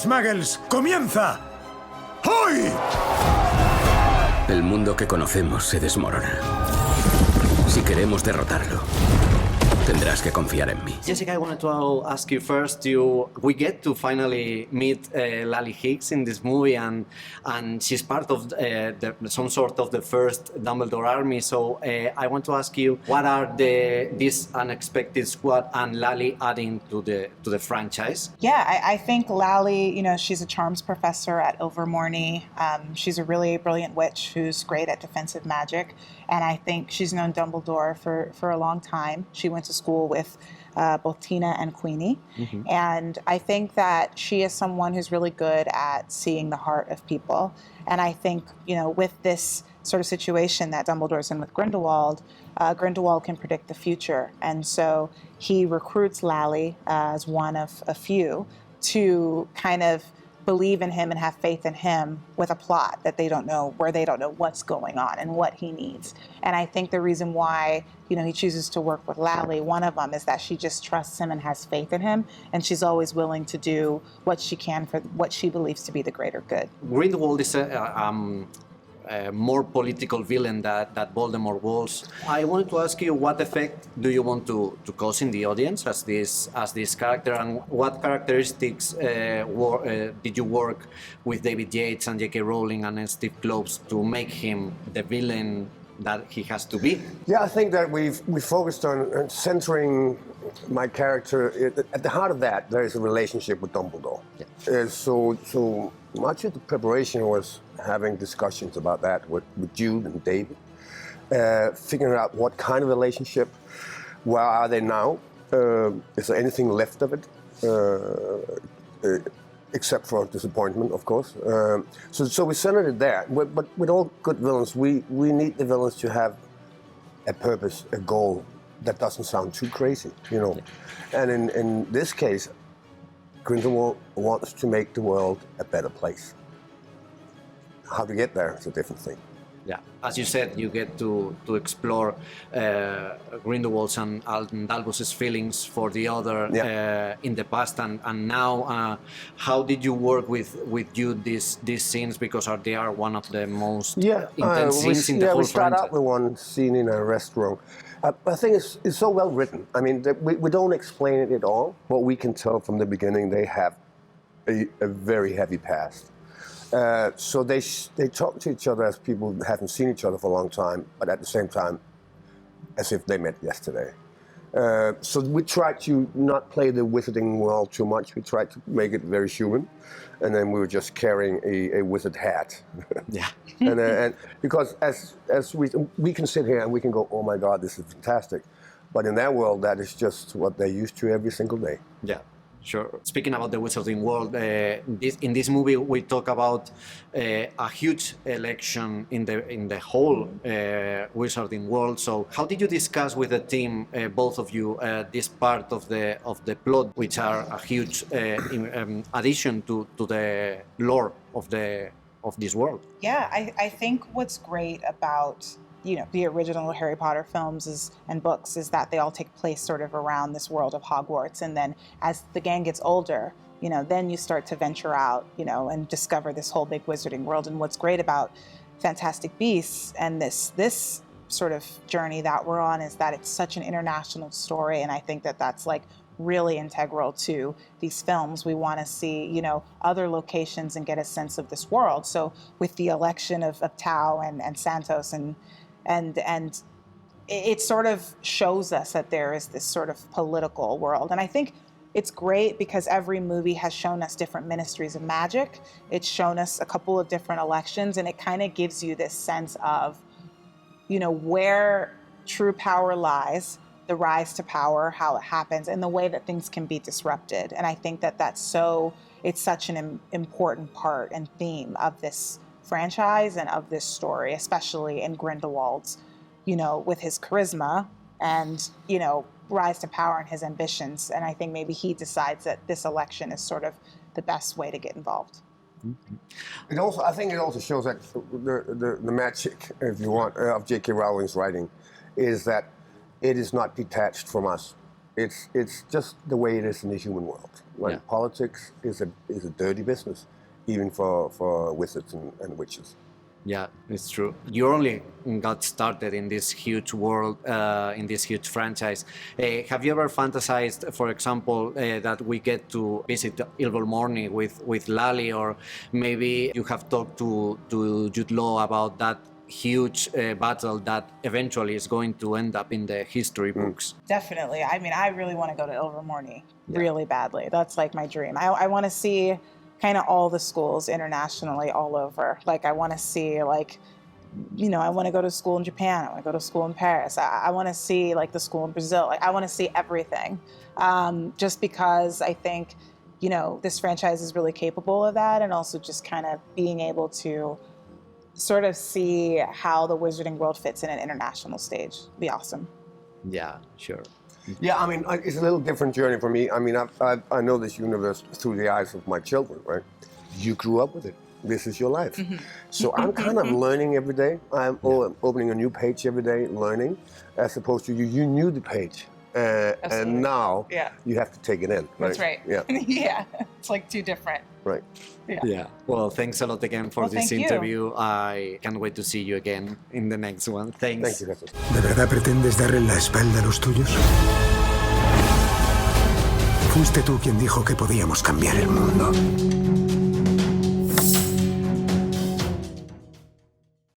los Muggles comienza hoy. El mundo que conocemos se desmorona. Si queremos derrotarlo, tendrás que confiar en mí. Jessica, I wanted to ask you first, we get to finally meet Lally Hicks in this movie, and she's part of some sort of the first Dumbledore army. So I want to ask you, what are this unexpected squad and Lally adding to the franchise? Yeah, I think Lally, she's a charms professor at Ilvermorny. She's a really brilliant witch who's great at defensive magic. And I think she's known Dumbledore for a long time. She went to school with both Tina and Queenie. Mm-hmm. And I think that she is someone who's really good at seeing the heart of people. And I think, with this sort of situation that Dumbledore's in with Grindelwald, Grindelwald can predict the future. And so he recruits Lally as one of a few to kind of believe in him and have faith in him with a plot that they don't know what's going on and what he needs. And I think the reason why, he chooses to work with Lally, one of them is that she just trusts him and has faith in him, and she's always willing to do what she can for what she believes to be the greater good. Grindelwald is a more political villain that Voldemort was. I wanted to ask you, what effect do you want to cause in the audience as this character, and what characteristics did you work with David Yates and J.K. Rowling and Steve Kloves to make him the villain that he has to be? Yeah, I think that we focused on centering my character. At the heart of that, there is a relationship with Dumbledore. Yeah. So much of the preparation was having discussions about that with Jude and David, figuring out what kind of relationship, where are they now, is there anything left of it, except for disappointment, of course. So we centered it there, but with all good villains, we need the villains to have a purpose, a goal that doesn't sound too crazy, And in this case, Grindelwald wants to make the world a better place. How to get there is a different thing. Yeah, as you said, you get to explore Grindelwald's and Albus's feelings for the other in the past and now. How did you work with you these scenes, because they are one of the most intense scenes in the whole we start franchise? out with one scene in a restaurant. I think it's so well written. I mean, we don't explain it at all. What we can tell from the beginning, they have a very heavy past. So they talk to each other as people who haven't seen each other for a long time, but at the same time, as if they met yesterday. So we try to not play the wizarding world too much. We try to make it very human, and then we were just carrying a wizard hat. Yeah. and because as we can sit here and we can go, oh my God, this is fantastic, but in their world, that is just what they're used to every single day. Yeah. Sure. Speaking about the wizarding world, in this movie we talk about a huge election in the whole wizarding world. So, how did you discuss with the team, both of you, this part of the plot, which are a huge addition to the lore of this world? Yeah, I think what's great about the original Harry Potter films and books is that they all take place sort of around this world of Hogwarts. And then as the gang gets older, then you start to venture out, and discover this whole big wizarding world. And what's great about Fantastic Beasts and this sort of journey that we're on is that it's such an international story. And I think that that's like really integral to these films. We want to see, other locations and get a sense of this world. So with the election of Tau and Santos and it sort of shows us that there is this sort of political world. And I think it's great because every movie has shown us different ministries of magic. It's shown us a couple of different elections, and it kind of gives you this sense of, where true power lies, the rise to power, how it happens, and the way that things can be disrupted. And I think that it's such an important part and theme of this franchise and of this story, especially in Grindelwald's, with his charisma and, rise to power and his ambitions. And I think maybe he decides that this election is sort of the best way to get involved. Mm-hmm. I think it also shows that the magic, if you want, of J.K. Rowling's writing is that it is not detached from us. It's just the way it is in the human world. Right? Yeah. Politics is a dirty business, even for wizards and witches. Yeah, it's true. You only got started in this huge world, in this huge franchise. Have you ever fantasized, for example, that we get to visit Ilvermorny with Lally, or maybe you have talked to Jude Law about that huge battle that eventually is going to end up in the history books? Definitely. I mean, I really want to go to Ilvermorny really badly. That's like my dream. I want to see kind of all the schools internationally all over. Like I want to see like, you know, I want to go to school in Japan. I want to go to school in Paris. I want to see like the school in Brazil. Like I want to see everything. Just because I think, you know, this franchise is really capable of that, and also just kind of being able to sort of see how the wizarding world fits in an international stage. It'd be awesome. Yeah, sure. Yeah, I mean, it's a little different journey for me. I mean, I know this universe through the eyes of my children, right? You grew up with it. This is your life. So I'm kind of learning every day. I'm opening a new page every day, learning, as opposed to you knew the page. And now you have to take it in. Right? That's right. Yeah. Yeah, it's like two different. Right. Yeah. Well, thanks a lot again for this thank you. interview. I can't wait to see you again in the next one. Thanks. Thank you, gracias. ¿De verdad pretendes darle la espalda a los tuyos? Fuiste tú quien dijo que podíamos cambiar el mundo.